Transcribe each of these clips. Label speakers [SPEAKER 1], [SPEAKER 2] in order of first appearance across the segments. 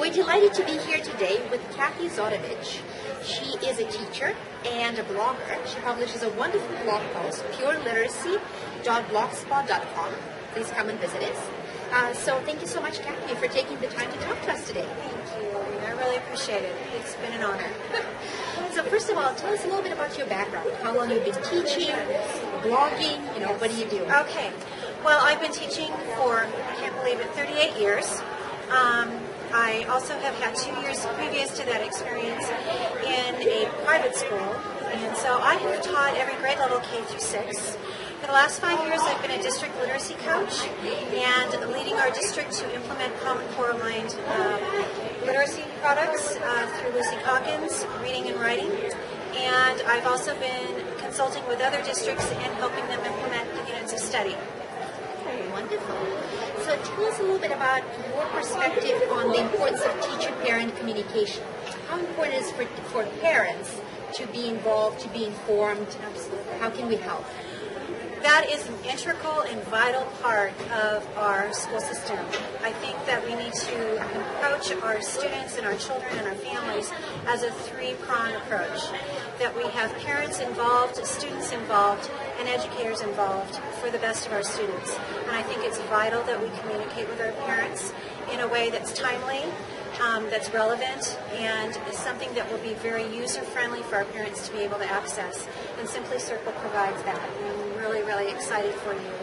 [SPEAKER 1] we're delighted to be here today with Kathi Zotovich. She is a teacher and a blogger. She publishes a wonderful blog post, pureliteracy.blogspot.com. Please come and visit us. So thank you so much, Kathi, for taking the time to talk to us today.
[SPEAKER 2] Thank you. I really appreciate it. It's been an honor.
[SPEAKER 1] So first of all, tell us a little bit about your background. How long you've been teaching, blogging, what do you do?
[SPEAKER 2] Okay. Well, I've been teaching for, I can't believe it, 38 years. I also have had 2 years previous to that experience in a private school. And so I have taught every grade level K through 6. For the last 5 years, I've been a district literacy coach and leading our district to implement Common Core aligned literacy products through Lucy Calkins, reading and writing. And I've also been consulting with other districts and helping them implement the units of study.
[SPEAKER 1] Okay, wonderful. So tell us a little bit about your perspective on the importance of teacher-parent communication. How important is it for parents to be involved, to be informed? How can we help?
[SPEAKER 2] That is an integral and vital part of our school system. I think that we need to approach our students and our children and our families as a three-pronged approach. That we have parents involved, students involved, and educators involved for the best of our students. And I think it's vital that we communicate with our parents in a way that's timely, that's relevant, and is something that will be very user-friendly for our parents to be able to access. And SimplyCircle provides that. And I'm really, really excited for you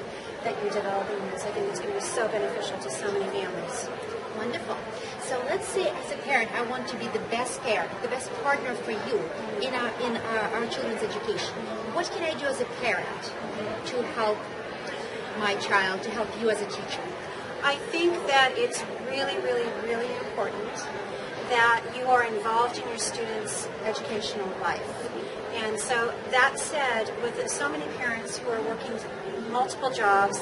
[SPEAKER 2] that you're developing this. I think it's going to be so beneficial to so many families.
[SPEAKER 1] Wonderful. So let's say as a parent, I want to be the best parent, the best partner for you in our children's education. What can I do as a parent to help my child, to help you as a teacher?
[SPEAKER 2] I think that it's really, really, really important that you are involved in your students' educational life. And so that said, with so many parents who are working multiple jobs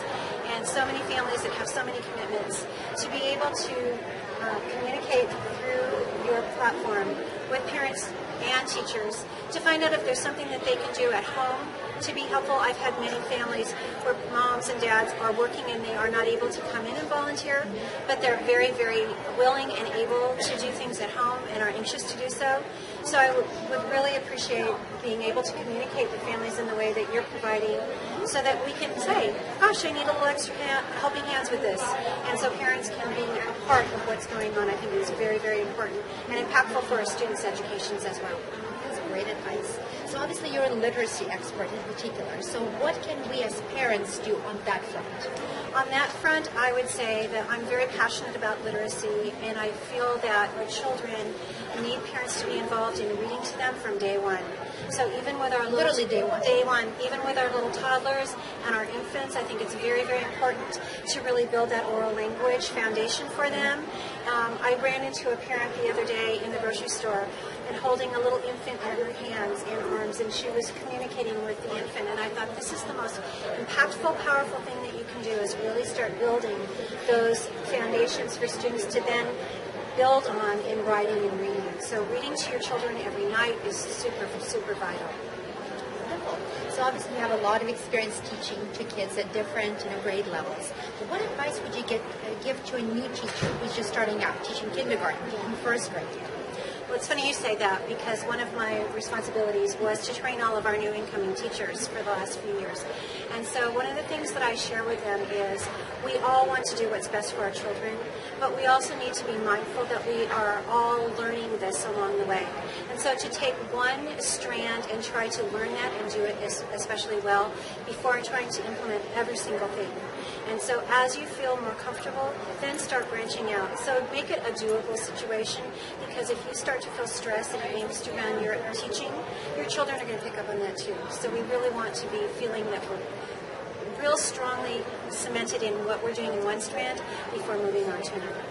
[SPEAKER 2] and so many families that have so many commitments, to be able to communicate through your platform with parents and teachers to find out if there's something that they can do at home to be helpful. I've had many families where moms and dads are working and they are not able to come in and volunteer, but they're very, very willing and able to do things at home and are anxious to do so. So I would really appreciate being able to communicate with families in the way that you're providing so that we can say, gosh, I need a little extra helping hands with this. And so parents can be a part of what's going on. I think it's very, very important and impactful for our students' educations as well.
[SPEAKER 1] That's great advice. So obviously you're a literacy expert in particular. So what can we as parents do on that front?
[SPEAKER 2] On that front, I would say that I'm very passionate about literacy, and I feel that our children need parents to be involved in reading to them from day one. So even with our
[SPEAKER 1] literally day one,
[SPEAKER 2] even with our little toddlers and our infants, I think it's very, very important to really build that oral language foundation for them. I ran into a parent the other day in the grocery store and holding a little infant in her hands and arms, and she was communicating with the infant, and I thought this is the most impactful, powerful thing that you can do is really start building those foundations for students to then build on in writing and reading. So reading to your children every night is super, super vital.
[SPEAKER 1] Wonderful. So obviously you have a lot of experience teaching to kids at different grade levels. What advice would you give to a new teacher who's just starting out, teaching kindergarten, teaching first grade?
[SPEAKER 2] Well, it's funny you say that because one of my responsibilities was to train all of our new incoming teachers for the last few years. And so one of the things that I share with them is we all want to do what's best for our children, but we also need to be mindful that we are all learning this along the way. And so to take one strand and try to learn that and do it especially well before trying to implement every single thing. And so as you feel more comfortable, then start branching out. So make it a doable situation, because if you start to feel stress and angst around your teaching, your children are going to pick up on that too. So we really want to be feeling that we're real strongly cemented in what we're doing in one strand before moving on to another.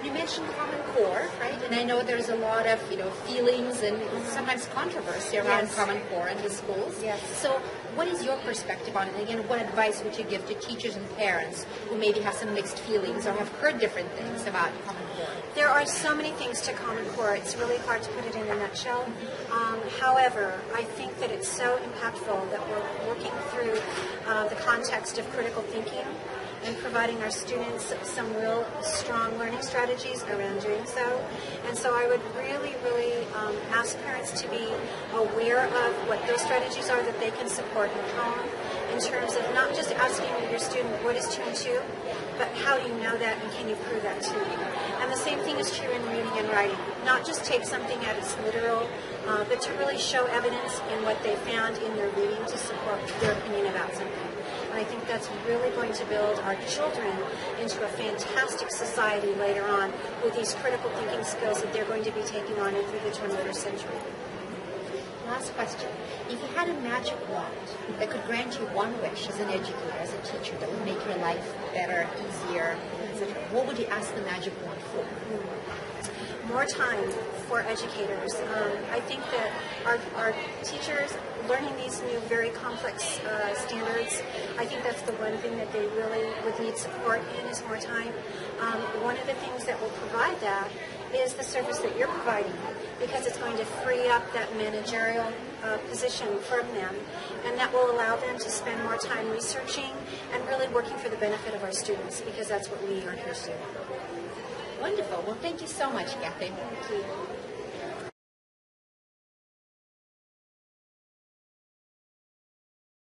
[SPEAKER 1] You mentioned Common Core, right? And I know there's a lot of, feelings and sometimes controversy around Common Core in the schools.
[SPEAKER 2] Yes.
[SPEAKER 1] So what is your perspective on it? Again, what advice would you give to teachers and parents who maybe have some mixed feelings or have heard different things about Common Core?
[SPEAKER 2] There are so many things to Common Core. It's really hard to put it in a nutshell. However, I think that it's so impactful that we're working through the context of critical thinking and providing our students some real strong learning strategies around doing so. And so I would really, really ask parents to be aware of what those strategies are that they can support at home, in terms of not just asking your student what is 2 and 2, but how do you know that and can you prove that to you. And the same thing is true in reading and writing. Not just take something at its literal, but to really show evidence in what they found in their reading to support their opinion about something. And I think that's really going to build our children into a fantastic society later on with these critical thinking skills that they're going to be taking on through the 21st century.
[SPEAKER 1] Last question. If you had a magic wand that could grant you one wish as an educator, as a teacher, that would make your life better, easier, etc., what would you ask the magic wand for?
[SPEAKER 2] More time for educators. I think that our teachers learning these new very complex standards, I think that's the one thing that they really would need support in is more time. One of the things that will provide that is the service that you're providing, because it's going to free up that managerial position from them, and that will allow them to spend more time researching and really working for the benefit of our students, because that's what we are here to do.
[SPEAKER 1] Wonderful. Well, thank you so much, Kathi.
[SPEAKER 2] Thank you.